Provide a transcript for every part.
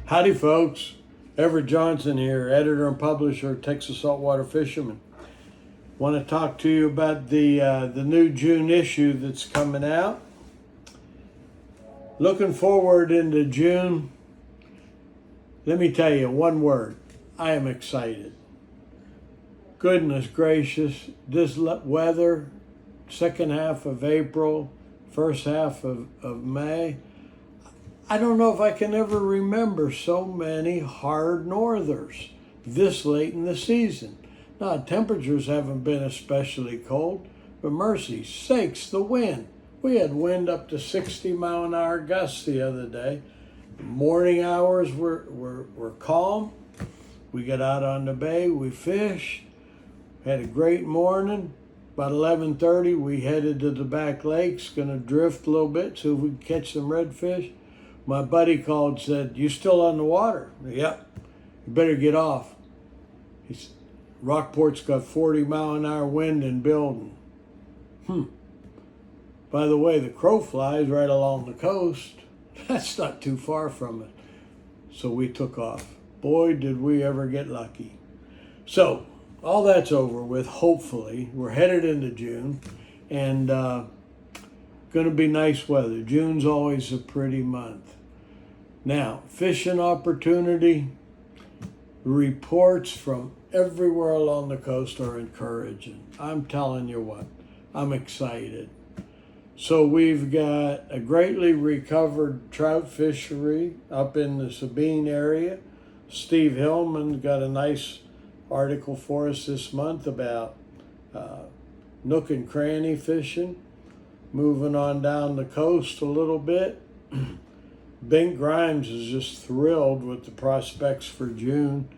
Howdy, folks. Everett Johnson here, editor and publisher of Texas Saltwater Fisherman. Want to talk to you about the new June issue that's coming out. Looking forward into June. Let me tell you one word. I am excited. Goodness gracious, this weather, second half of April, first half of May. I don't know if I can ever remember so many hard northers this late in the season. Now, temperatures haven't been especially cold, but mercy sakes, the wind. We had wind up to 60-mile-an-hour gusts the other day. The morning hours were calm. We got out on the bay, we fished, had a great morning. About 11:30, we headed to the back lakes, gonna drift a little bit, so we could catch some redfish. My buddy called and said, "You still on the water?" "Yep." "You better get off." Rockport's got 40-mile-an-hour wind and building. By the way, the crow flies right along the coast. That's not too far from it. So we took off. Boy, did we ever get lucky. So all that's over with, hopefully. We're headed into June, and going to be nice weather. June's always a pretty month. Now, fishing opportunity, reports from everywhere along the coast are encouraging. I'm telling you what, I'm excited. So we've got a greatly recovered trout fishery up in the Sabine area. Steve Hillman got a nice article for us this month about nook and cranny fishing. Moving on down the coast a little bit. Bink Grimes is just thrilled with the prospects for June.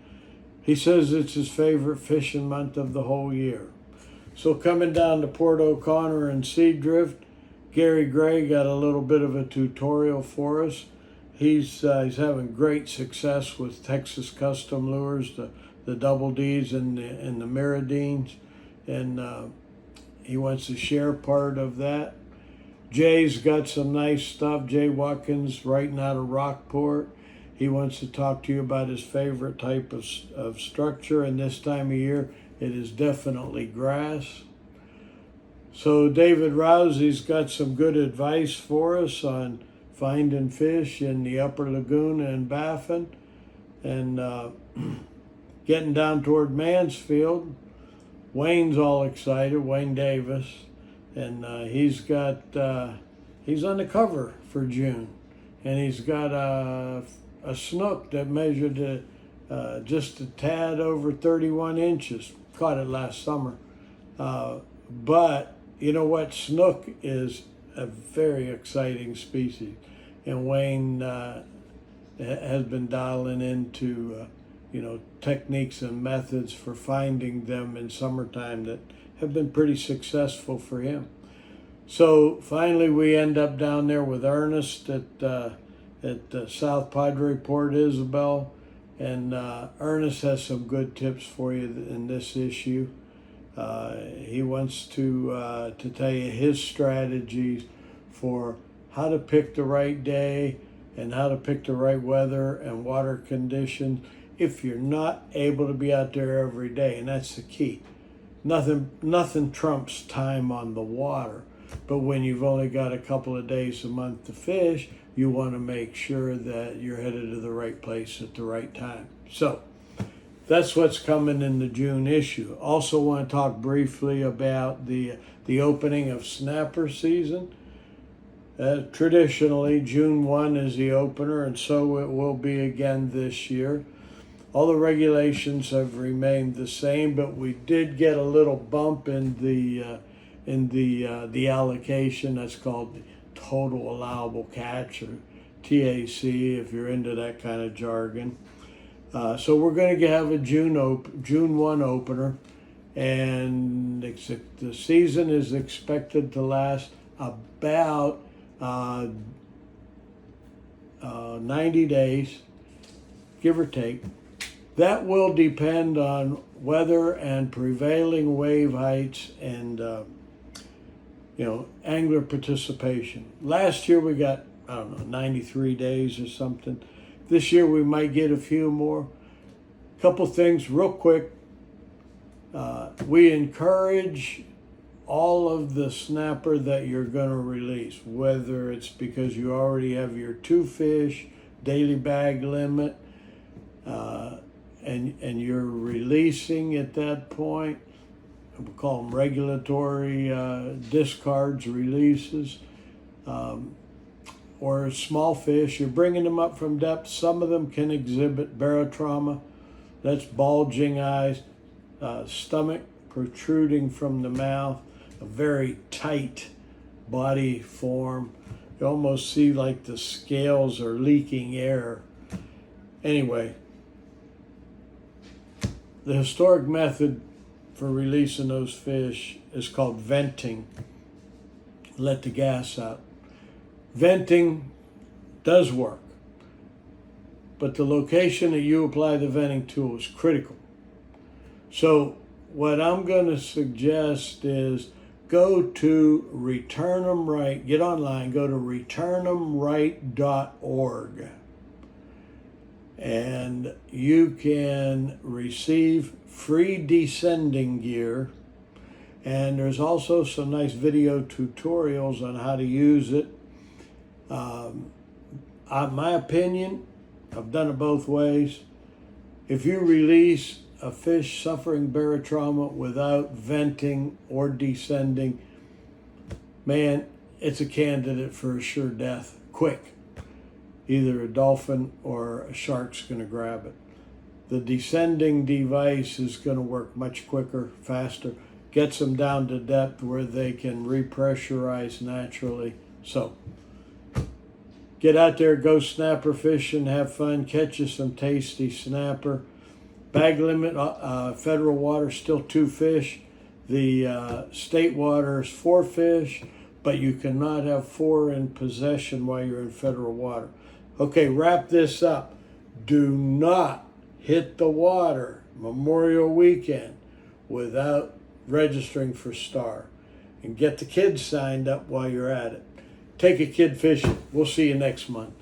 He says it's his favorite fishing month of the whole year. So coming down to Port O'Connor and Seadrift, Gary Gray got a little bit of a tutorial for us. He's having great success with Texas Custom Lures, the Double Ds and the Miradines, and he wants to share part of that. Jay's got some nice stuff. Jay Watkins, writing out of Rockport. He wants to talk to you about his favorite type of structure, and this time of year, it is definitely grass. So David Rousey's got some good advice for us on finding fish in the Upper Laguna and Baffin, and getting down toward Mansfield. Wayne's all excited, Wayne Davis. And he's on the cover for June, and he's got a snook that measured just a tad over 31 inches. Caught it last summer, but you know what? Snook is a very exciting species, and Wayne has been dialing into techniques and methods for finding them in summertime that have been pretty successful for him. So finally we end up down there with Ernest at South Padre Port Isabel, and Ernest has some good tips for you in this issue. He wants to tell you his strategies for how to pick the right day and how to pick the right weather and water conditions if you're not able to be out there every day, and that's the key. Nothing trumps time on the water, but when you've only got a couple of days a month to fish, you want to make sure that you're headed to the right place at the right time. So that's what's coming in the June issue. Also want to talk briefly about the opening of snapper season. Traditionally, June 1 is the opener, and so it will be again this year. All the regulations have remained the same, but we did get a little bump in the allocation. That's called the total allowable catch, or TAC, if you're into that kind of jargon. So we're going to have a June 1 opener, and the season is expected to last about 90 days, give or take. That will depend on weather and prevailing wave heights and angler participation. Last year we got, I don't know, 93 days or something. This year we might get a few more. Couple things real quick. We encourage all of the snapper that you're going to release, whether it's because you already have your 2 fish, daily bag limit, and you're releasing at that point. We call them regulatory discards, releases, or small fish. You're bringing them up from depth. Some of them can exhibit barotrauma. That's bulging eyes, stomach protruding from the mouth, a very tight body form. You almost see like the scales are leaking air. Anyway, the historic method for releasing those fish is called venting. Let the gas out. Venting does work, but the location that you apply the venting tool is critical. So what I'm going to suggest is go to Return 'em Right, get online, go to returnemright.org, and you can receive free descending gear, and there's also some nice video tutorials on how to use it. My opinion, I've done it both ways. If you release a fish suffering barotrauma without venting or descending, man, it's a candidate for a sure death, quick. Either a dolphin or a shark's going to grab it. The descending device is going to work much quicker, faster, gets them down to depth where they can repressurize naturally. So get out there, go snapper fishing, have fun, catch you some tasty snapper. Bag limit, federal water, still 2 fish. The state water is 4 fish, but you cannot have 4 in possession while you're in federal water. Okay, wrap this up. Do not hit the water Memorial Weekend without registering for STAR. And get the kids signed up while you're at it. Take a kid fishing. We'll see you next month.